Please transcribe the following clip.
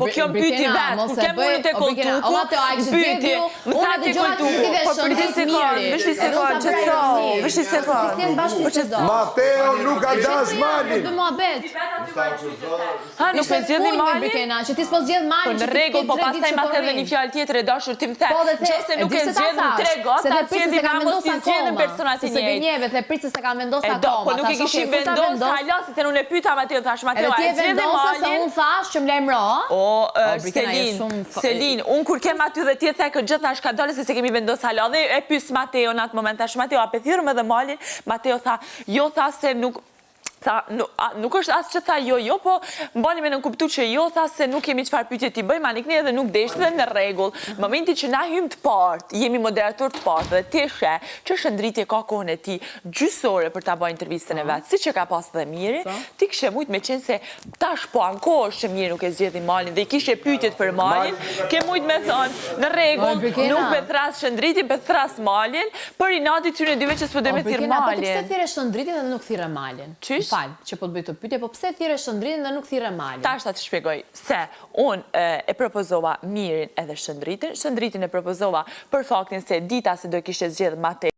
po kjo më pyti vetë, kur ke më në të kultuku, më pyti, më tha të kultuku, po për të sekund, vështi sekund, që të vështi sekund. Mateo nuk ka dash malin. Ha, nuk me zjedh një malin? Që ti s'po zjedh malin, Në regull, po pastaj ma the dhe një fjallë tjetër e dashur ti më the, qëse nuk e zjedh në 3 gota, zjedhi ma mos i zjedhin personat i njejtë. Se gënjeve, dhe pritës se ka vendosë akoma. Po nuk e kishim vendosë hala, se të nuk e pyta Mateo, thash Mateo, a e zjedhe malin? Unë thash që më lejmëro. O, Selin, unë kur kem aty dhe ti e thekë gjithë thash ka dole se se kemi vendosë hala, dhe e pys Mateo në atë moment, thash Mateo, a pethyrëm edhe malin? Mateo tha, jo tha se nuk... Nuk është asë që tha jo, po mbani me në kuptu që jo, tha se nuk kemi qëfar pyetje t'i bëjmë, anik një edhe nuk deshtë dhe në regull. Momenti që na hymë të partë, jemi moderator të partë dhe ti she që shëndritje ka kohën e ti gjysore për ta bëjë intervistën e vetë, si që ka pasë dhe Miri, ti kështë mujtë me qenë se tash po anko është që Miri nuk e zgjedhi malin dhe i kishe pyetjet për malin, ke mujtë me thonë në regull, nuk me thras shëndritje, pe thras malin, për i nati ty në dyve që s'po dhe me thirë malin. Që po të bëjtë të pytje, po pse thire shëndritin dhe nuk thire malin? Ta është ta të shpjegoj se unë e propozova Mirin edhe shëndritin e propozova për faktin se dita se do kishte zgjedh Mateo